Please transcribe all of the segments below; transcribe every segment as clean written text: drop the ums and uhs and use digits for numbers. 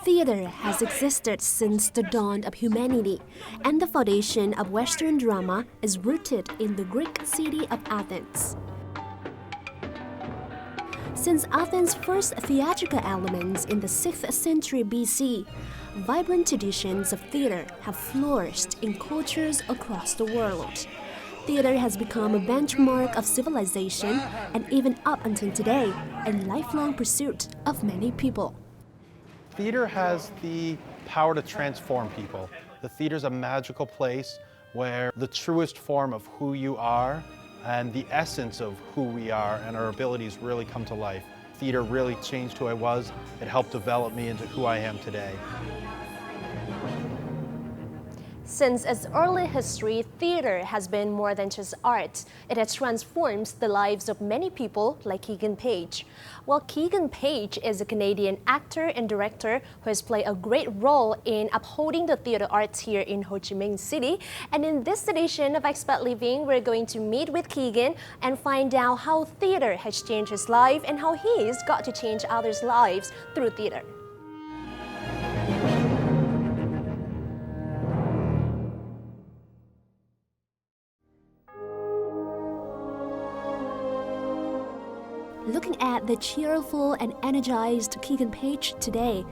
Theater has existed since the dawn of humanity, and the foundation of Western drama is rooted in the Greek city of Athens. Since Athens' first theatrical elements in the 6th century BC, vibrant traditions of theater have flourished in cultures across the world. Theater has become a benchmark of civilization and even up until today, a lifelong pursuit of many people. Theater has the power to transform people. The theater is a magical place where the truest form of who you are and the essence of who we are and our abilities really come to life. Theater really changed who I was. It helped develop me into who I am today. Since its early history, theater has been more than just art. It has transformed the lives of many people like Keigan Page. Well, Keigan Page is a Canadian actor and director who has played a great role in upholding the theater arts here in Ho Chi Minh City. And in this edition of Expat Living, we're going to meet with Keigan and find out how theater has changed his life and how he's got to change others' lives through theater. Looking at the cheerful and energized Keigan Page today,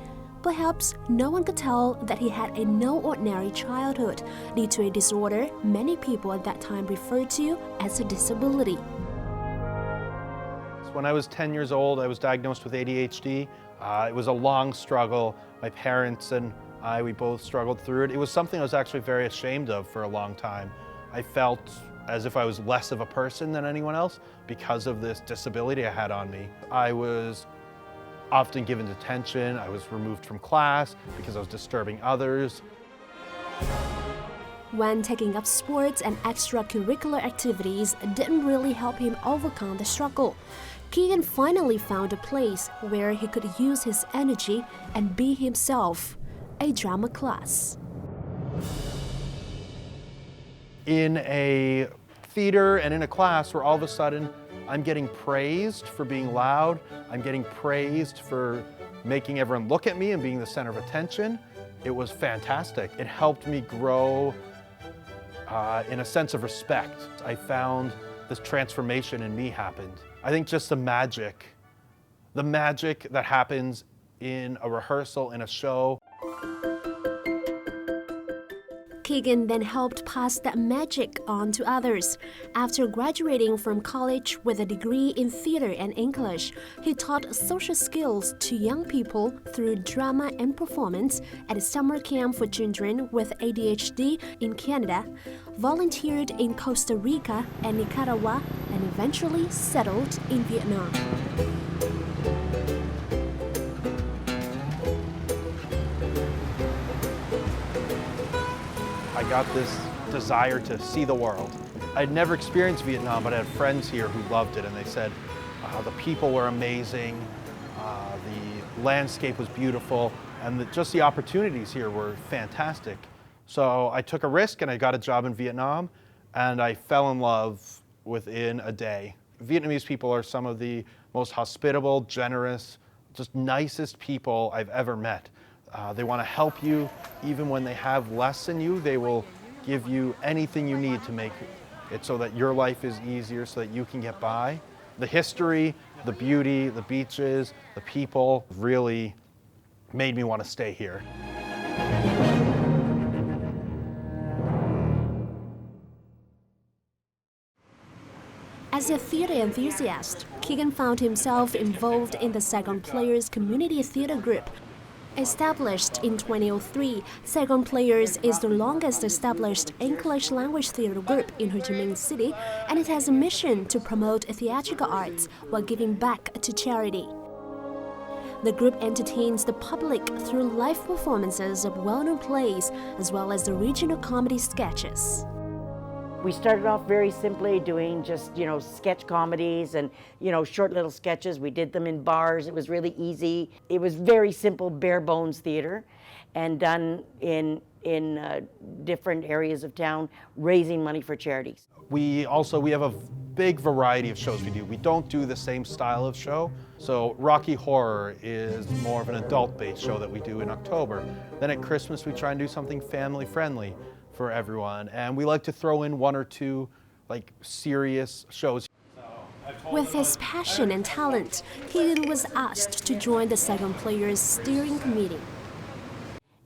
perhaps no one could tell that he had a no ordinary childhood due to a disorder many people at that time referred to as a disability. When I was 10 years old, I was diagnosed with ADHD. It was a long struggle. My parents and we both struggled through it. It was something I was actually very ashamed of for a long time. I felt as if I was less of a person than anyone else because of this disability I had on me. I was often given detention. I was removed from class because I was disturbing others. When taking up sports and extracurricular activities didn't really help him overcome the struggle, Keigan finally found a place where he could use his energy and be himself, a drama class. In a theater and in a class where all of a sudden I'm getting praised for being loud, I'm getting praised for making everyone look at me and being the center of attention. It was fantastic. It helped me grow in a sense of respect. I found this transformation in me happened. I think just the magic that happens in a rehearsal, in a show. Keigan then helped pass that magic on to others. After graduating from college with a degree in theater and English, he taught social skills to young people through drama and performance at a summer camp for children with ADHD in Canada, volunteered in Costa Rica and Nicaragua, and eventually settled in Vietnam. I got this desire to see the world. I'd never experienced Vietnam, but I had friends here who loved it, and they said the people were amazing, the landscape was beautiful, and just the opportunities here were fantastic. So I took a risk and I got a job in Vietnam, and I fell in love within a day. Vietnamese people are some of the most hospitable, generous, just nicest people I've ever met. They want to help you even when they have less than you. They will give you anything you need to make it so that your life is easier, so that you can get by. The history, the beauty, the beaches, the people really made me want to stay here. As a theater enthusiast, Keigan found himself involved in the Saigon Players Community Theater Group. Established in 2003, Saigon Players is the longest established English language theater group in Ho Chi Minh City, and it has a mission to promote theatrical arts while giving back to charity. The group entertains the public through live performances of well-known plays, as well as the regional comedy sketches. We started off very simply doing just, sketch comedies and, short little sketches. We did them in bars. It was really easy. It was very simple, bare bones theater, and done in different areas of town, raising money for charities. We have a big variety of shows we do. We don't do the same style of show. So Rocky Horror is more of an adult-based show that we do in October. Then at Christmas we try and do something family-friendly for everyone. And we like to throw in one or two like serious shows. With his passion and talent, Keigan was asked to join the second players steering committee.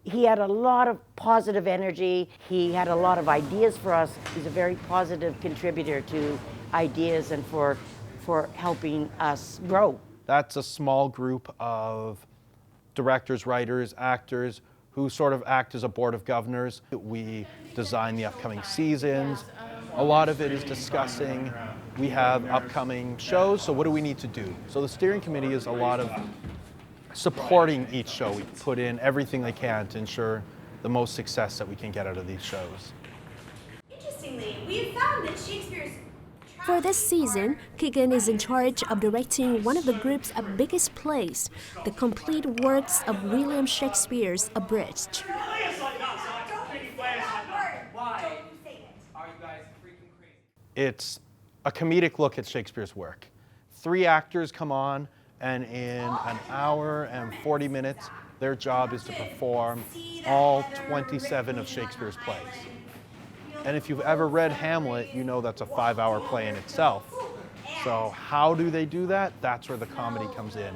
He had a lot of positive energy. He had a lot of ideas for us. He's a very positive contributor to ideas and for helping us grow. That's a small group of directors, writers, actors who sort of act as a board of governors. We design the upcoming seasons. A lot of it is discussing, we have upcoming shows, so what do we need to do? So the steering committee is a lot of supporting each show. We put in everything they can to ensure the most success that we can get out of these shows. Interestingly, we've found that Shakespeare's... For this season, Keigan is in charge of directing one of the group's biggest plays, the complete works of William Shakespeare's Abridged. It's a comedic look at Shakespeare's work. 3 actors come on, and in an hour and 40 minutes, their job is to perform all 27 of Shakespeare's plays. And if you've ever read Hamlet, you know that's a 5-hour play in itself. So how do they do that? That's where the comedy comes in.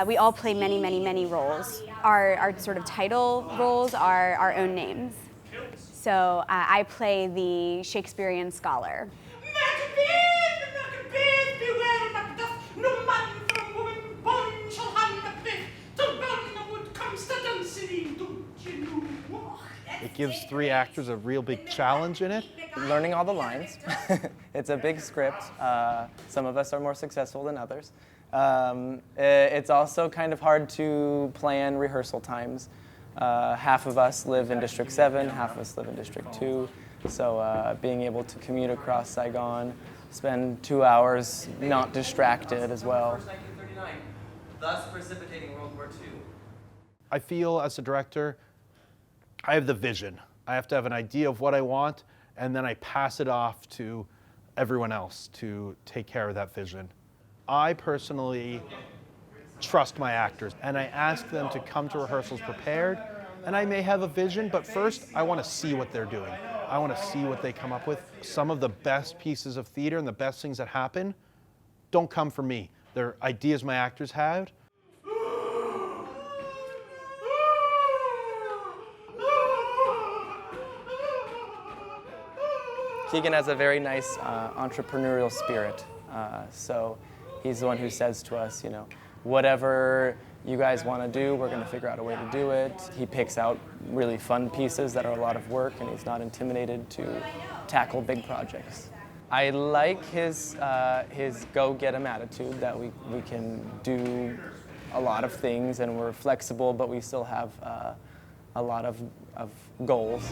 We all play many, many, many roles. Our sort of title roles are our own names. So I play the Shakespearean scholar. It gives 3 actors a real big challenge in it. Learning all the lines. It's a big script. Some of us are more successful than others. It's also kind of hard to plan rehearsal times. Half of us live in District 7, half of us live in District 2. So being able to commute across Saigon, spend 2 hours not distracted as well. Thus precipitating World War II. I feel as a director, I have the vision. I have to have an idea of what I want, and then I pass it off to everyone else to take care of that vision. I personally trust my actors, and I ask them to come to rehearsals prepared, and I may have a vision, but first I want to see what they're doing. I want to see what they come up with. Some of the best pieces of theater and the best things that happen don't come from me. They're ideas my actors had. Keigan has a very nice entrepreneurial spirit. So he's the one who says to us, you know, whatever you guys want to do, we're going to figure out a way to do it. He picks out really fun pieces that are a lot of work, and he's not intimidated to tackle big projects. I like his go-get-'em attitude, that we can do a lot of things and we're flexible, but we still have a lot of goals.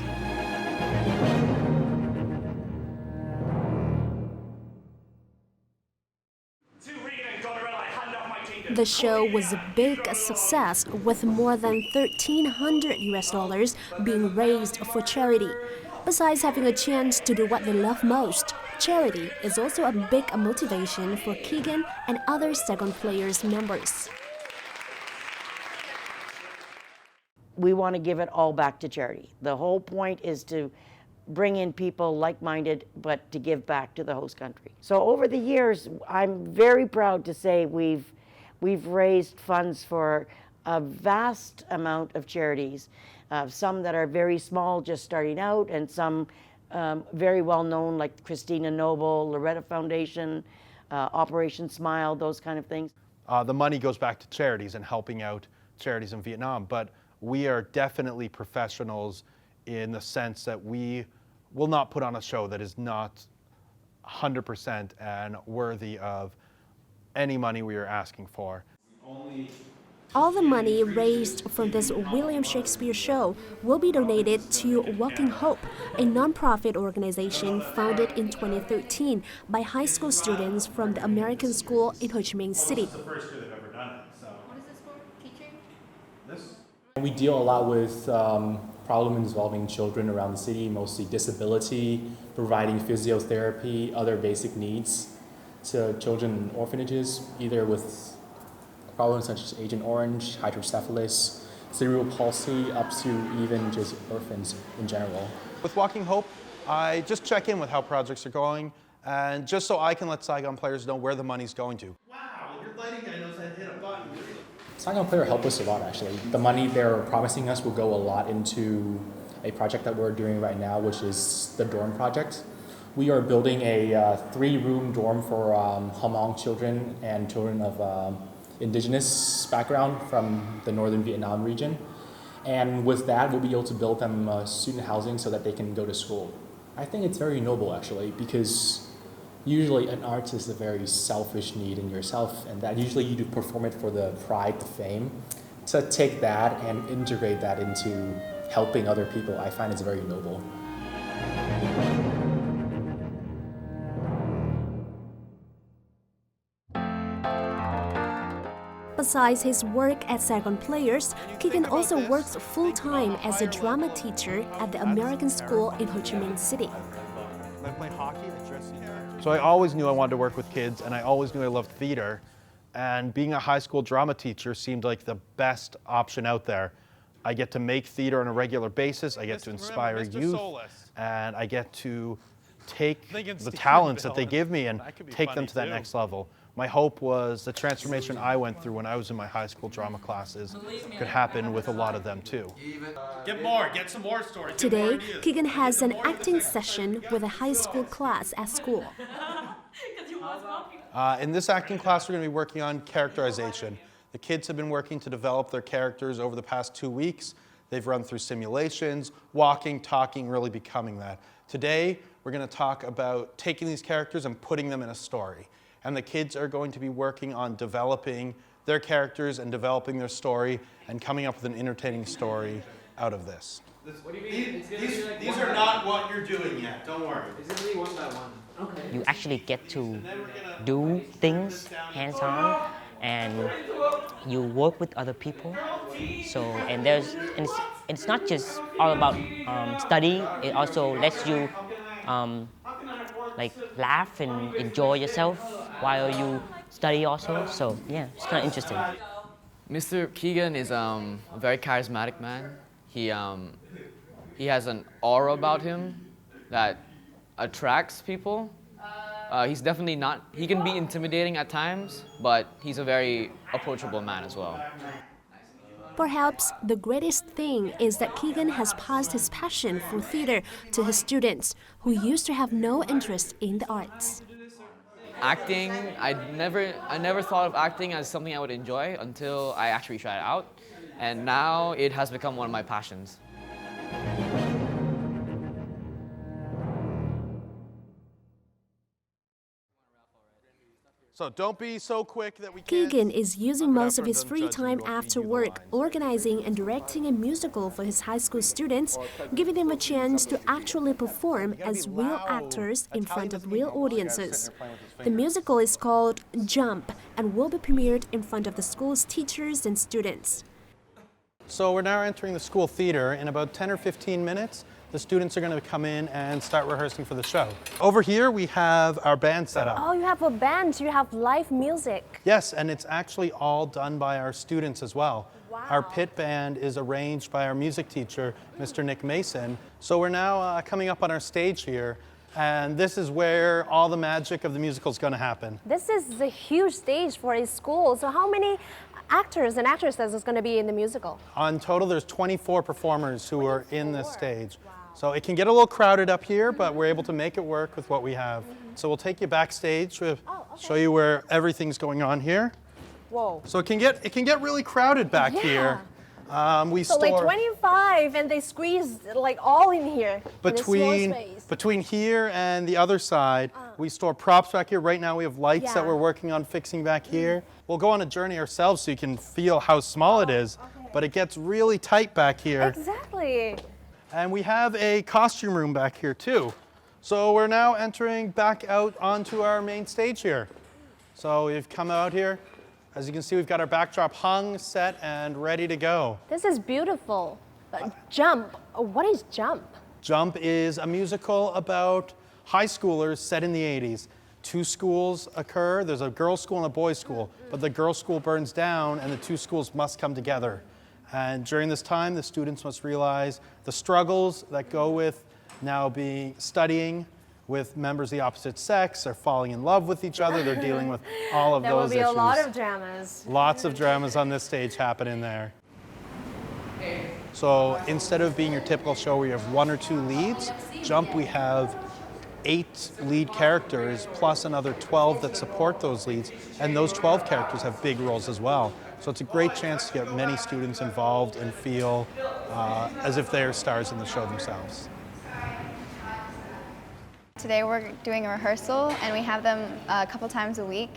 The show was a big success, with more than $1,300 being raised for charity. Besides having a chance to do what they love most, charity is also a big motivation for Keigan and other second players members. We want to give it all back to charity. The whole point is to bring in people like-minded, but to give back to the host country. So over the years, I'm very proud to say we've raised funds for a vast amount of charities, some that are very small, just starting out, and some very well known, like Christina Noble, Loretta Foundation, Operation Smile, those kind of things. The money goes back to charities and helping out charities in Vietnam, but we are definitely professionals in the sense that we will not put on a show that is not 100% and worthy of any money we are asking for. All the money raised from this William Shakespeare show will be donated to Walking Hope, a non-profit organization founded in 2013 by high school students from the American School in Ho Chi Minh City. It's the first year they've ever done it. So. What is this for? Teaching? This? We deal a lot with problem involving children around the city, mostly disability, providing physiotherapy, other basic needs to children in orphanages, either with problems such as Agent Orange, hydrocephalus, cerebral palsy, up to even just orphans in general. With Walking Hope, I just check in with how projects are going, and just so I can let Saigon players know where the money's going to. Wow, your lighting guy knows how to hit a button. Saigon Player helped us a lot, actually. The money they're promising us will go a lot into a project that we're doing right now, which is the dorm project. We are building a 3-room dorm for Hmong children and children of indigenous background from the northern Vietnam region. And with that, we'll be able to build them student housing so that they can go to school. I think it's very noble, actually, because usually an art is a very selfish need in yourself, and that usually you do perform it for the pride, the fame. To take that and integrate that into helping other people, I find it's very noble. Besides his work at Saigon Players, Keigan also works full-time as a drama teacher at the American School in Ho Chi Minh City. So I always knew I wanted to work with kids, and I always knew I loved theater. And being a high school drama teacher seemed like the best option out there. I get to make theater on a regular basis, I get to inspire youth, and I get to take the talents that they give me and take them to that next level. My hope was the transformation I went through when I was in my high school drama classes could happen with a lot of them too. Get some more stories. Today, Keigan has an acting session with a high school class at school. In this acting class, we're going to be working on characterization. The kids have been working to develop their characters over the past 2 weeks. They've run through simulations, walking, talking, really becoming that. Today, we're going to talk about taking these characters and putting them in a story. And the kids are going to be working on developing their characters and developing their story and coming up with an entertaining story out of this. These are not what you're doing yet, don't worry. It's going to be one by one. Okay. You actually get to do things hands-on, and you work with other people. So, and it's not just all about study. It also lets you like laugh and enjoy yourself while you study also. So yeah, it's kind of interesting. Mr. Keigan is a very charismatic man. He has an aura about him that attracts people. He's definitely not, he can be intimidating at times, but he's a very approachable man as well. Perhaps the greatest thing is that Keigan has passed his passion for theater to his students, who used to have no interest in the arts. Acting, I never thought of acting as something I would enjoy until I actually tried it out, and now it has become one of my passions. So don't be so quick that we can't. Keigan is using most of his free time after work organizing and directing a musical for his high school students, giving them a chance to actually perform as real actors in front of real audiences. The musical is called Jump and will be premiered in front of the school's teachers and students. So we're now entering the school theater. In about 10 or 15 minutes, the students are going to come in and start rehearsing for the show. Over here, we have our band set up. Oh, you have a band, you have live music. Yes, and it's actually all done by our students as well. Wow. Our pit band is arranged by our music teacher, Mr. Nick Mason. So we're now coming up on our stage here, and this is where all the magic of the musical is going to happen. This is a huge stage for a school. So how many actors and actresses is going to be in the musical? On total, there's 24 performers who are in this stage. Wow. So it can get a little crowded up here, but we're able to make it work with what we have. So we'll take you backstage, show you where everything's going on here. Whoa. So it can get really crowded back here. We so store like 25, and they squeeze like all in here. Between here and the other side, we store props back here. Right now we have lights that we're working on fixing back here. We'll go on a journey ourselves so you can feel how small it is, but it gets really tight back here. Exactly. And we have a costume room back here too. So we're now entering back out onto our main stage here. So we've come out here. As you can see, we've got our backdrop hung, set, and ready to go. This is beautiful. Jump. What is Jump? Jump is a musical about high schoolers set in the 80s. Two schools occur. There's a girls' school and a boys' school, but the girls' school burns down and the two schools must come together. And during this time, the students must realize the struggles that go with now studying with members of the opposite sex. They're falling in love with each other. They're dealing with all of those issues. There will be a lot of dramas. Lots of dramas on this stage happen in there. So instead of being your typical show where you have one or two leads, Jump, we have 8 lead characters plus another 12 that support those leads, and those 12 characters have big roles as well. So it's a great chance to get many students involved and feel as if they are stars in the show themselves. Today we're doing a rehearsal and we have them a couple times a week.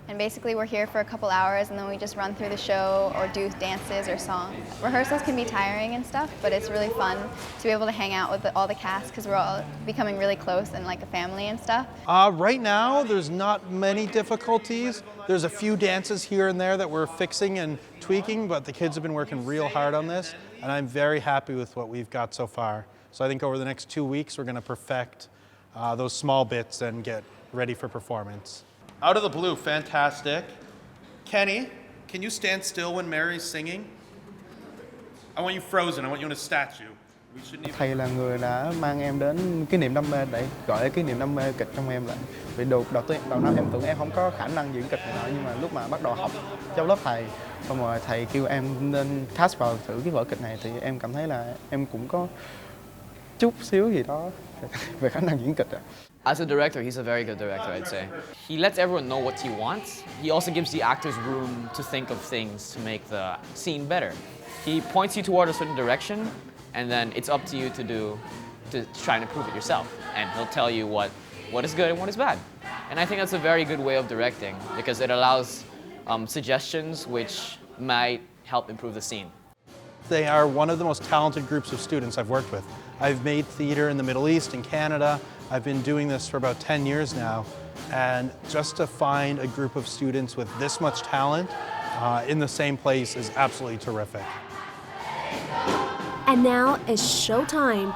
And basically we're here for a couple hours and then we just run through the show or do dances or songs. Rehearsals can be tiring and stuff, but it's really fun to be able to hang out with all the cast because we're all becoming really close and like a family and stuff. Right now, there's not many difficulties. There's a few dances here and there that we're fixing and tweaking, but the kids have been working real hard on this, and I'm very happy with what we've got so far. So I think over the next 2 weeks, we're going to perfect those small bits and get ready for performance. Out of the blue, fantastic. Kenny, can you stand still when Mary's singing? I want you frozen, I want you in a statue. Thầy là người đã mang em đến cái niềm đam mê để gọi cái niềm đam mê kịch trong em lại. Vì đầu năm em tưởng em không có khả năng diễn kịch này, nhưng mà lúc mà bắt đầu học trong lớp thầy, xong rồi thầy kêu em nên cast vào thử cái vở kịch này thì em cảm thấy là em cũng có chút xíu gì đó về khả năng diễn kịch. As a director, he's a very good director, I'd say. He lets everyone know what he wants. He also gives the actors room to think of things to make the scene better. He points you toward a certain direction, and then it's up to you to try and improve it yourself. And he'll tell you what is good and what is bad. And I think that's a very good way of directing because it allows suggestions which might help improve the scene. They are one of the most talented groups of students I've worked with. I've made theater in the Middle East and Canada. I've been doing this for about 10 years now, and just to find a group of students with this much talent in the same place is absolutely terrific. And now it's showtime.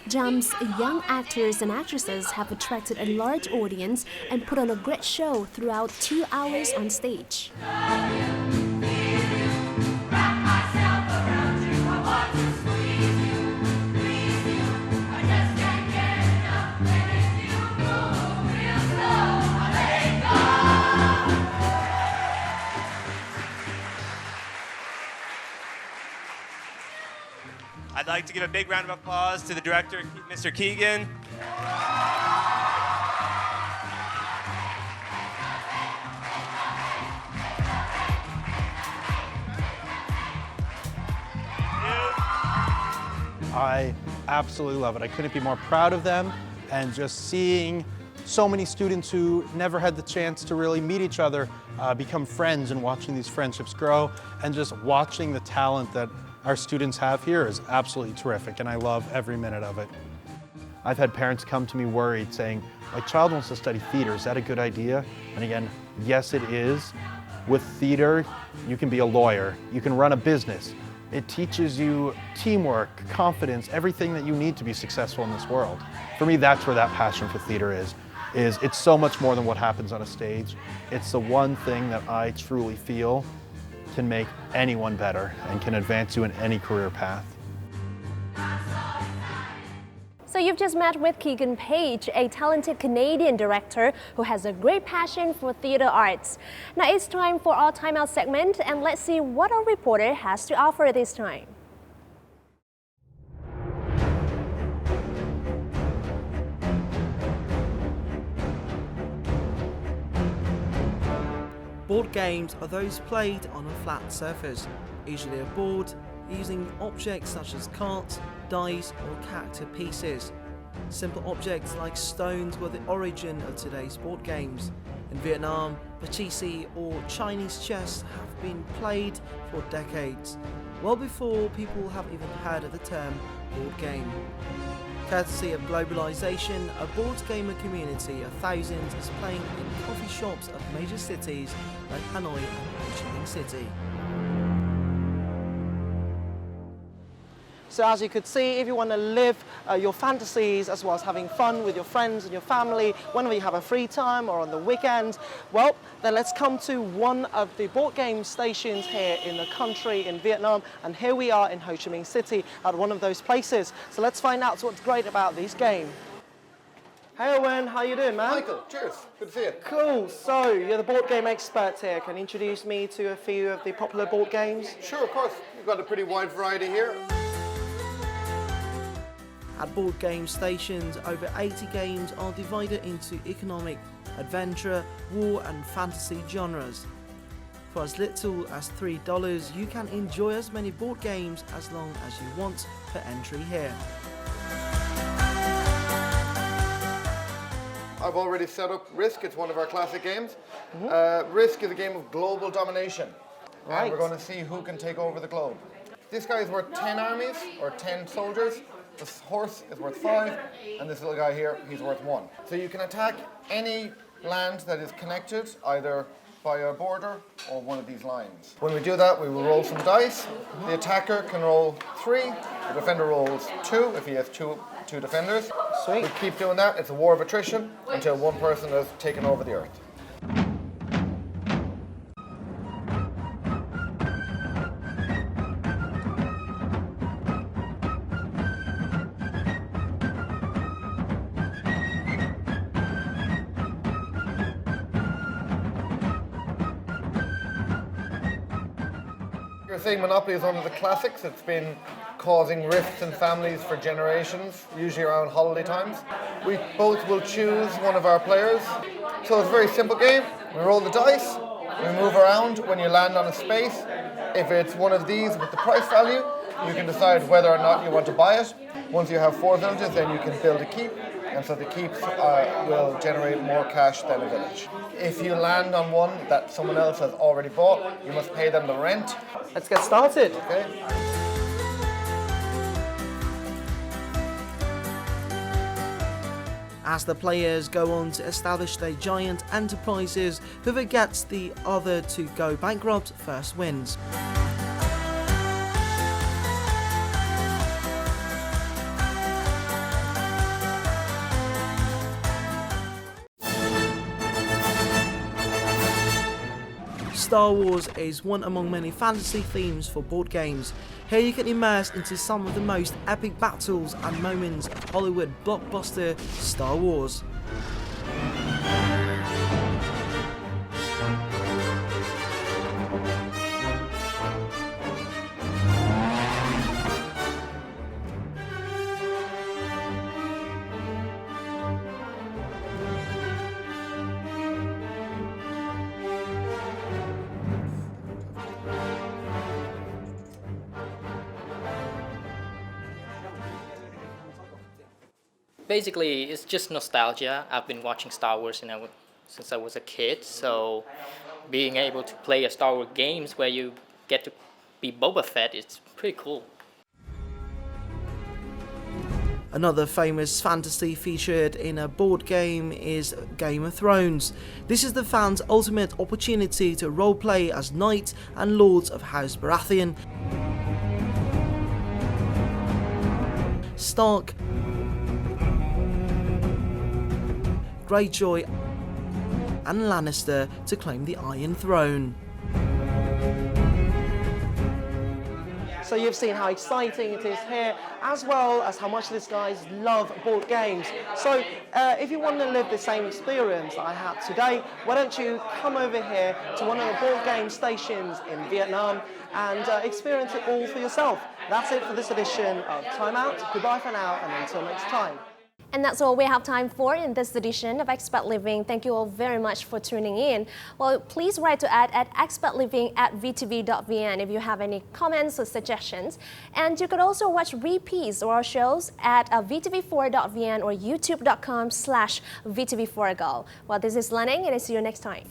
Jump's young actors and actresses have attracted a large audience and put on a great show throughout 2 hours on stage. I'd like to give a big round of applause to the director, Mr. Keigan. I absolutely love it. I couldn't be more proud of them, and just seeing so many students who never had the chance to really meet each other become friends, and watching these friendships grow, and just watching the talent that our students have here is absolutely terrific, and I love every minute of it. I've had parents come to me worried saying, my child wants to study theater, is that a good idea? And again, yes it is. With theater, you can be a lawyer, you can run a business. It teaches you teamwork, confidence, everything that you need to be successful in this world. For me, that's where that passion for theater is it's so much more than what happens on a stage. It's the one thing that I truly feel can make anyone better and can advance you in any career path. So you've just met with Keigan Page, a talented Canadian director who has a great passion for theatre arts. Now it's time for our Time Out segment, and let's see what our reporter has to offer this time. Board games are those played on a flat surface, usually a board, using objects such as cards, dice or character pieces. Simple objects like stones were the origin of today's board games. In Vietnam, pachisi or Chinese chess have been played for decades, well before people have even heard of the term board game. Courtesy of globalization, a board gamer community of thousands is playing in coffee shops of major cities like Hanoi and Ho Chi Minh City. So as you could see, if you want to live your fantasies as well as having fun with your friends and your family, whenever you have a free time or on the weekend, well, then let's come to one of the board game stations here in the country, in Vietnam. And here we are in Ho Chi Minh City at one of those places. So let's find out what's great about this game. Hey Owen, how you doing, man? Michael, cheers. Good to see you. Cool. So, you're the board game expert here. Can you introduce me to a few of the popular board games? Sure, of course. We've got a pretty wide variety here. At board game stations, over 80 games are divided into economic, adventure, war and fantasy genres. For as little as $3, you can enjoy as many board games as long as you want per entry here. I've already set up Risk. It's one of our classic games. Risk is a game of global domination. Right. And we're going to see who can take over the globe. This guy is worth 10 armies, or 10 soldiers. This horse is worth 5, and this little guy here, he's worth 1. So you can attack any land that is connected, either by a border or one of these lines. When we do that, we will roll some dice. The attacker can roll 3, the defender rolls 2 if he has two defenders. Sweet. We keep doing that. It's a war of attrition until one person has taken over the earth. You're saying Monopoly is one of the classics. It's been causing rifts in families for generations, usually around holiday times. We both will choose one of our players. So it's a very simple game. We roll the dice, we move around when you land on a space. If it's one of these with the price value, you can decide whether or not you want to buy it. Once you have 4 villages, then you can build a keep. And so the keeps will generate more cash than a village. If you land on one that someone else has already bought, you must pay them the rent. Let's get started. Okay. As the players go on to establish their giant enterprises, whoever gets the other to go bankrupt first wins. Star Wars is one among many fantasy themes for board games. Here you can immerse into some of the most epic battles and moments of Hollywood blockbuster Star Wars. Basically, it's just nostalgia. I've been watching Star Wars since I was a kid, so being able to play a Star Wars games where you get to be Boba Fett, it's pretty cool. Another famous fantasy featured in a board game is Game of Thrones. This is the fans' ultimate opportunity to roleplay as knights and lords of House Baratheon, Stark, Greyjoy and Lannister to claim the Iron Throne. So you've seen how exciting it is here, as well as how much these guys love board games. So if you want to live the same experience I had today, why don't you come over here to one of the board game stations in Vietnam and experience it all for yourself. That's it for this edition of Time Out. Goodbye for now, and until next time. And that's all we have time for in this edition of Expat Living. Thank you all very much for tuning in. Well, please write to at expatliving@vtv.vn if you have any comments or suggestions. And you could also watch repeats of our shows at vtv4.vn or youtube.com/vtv4go. Well, this is Lan Anh, and I see you next time.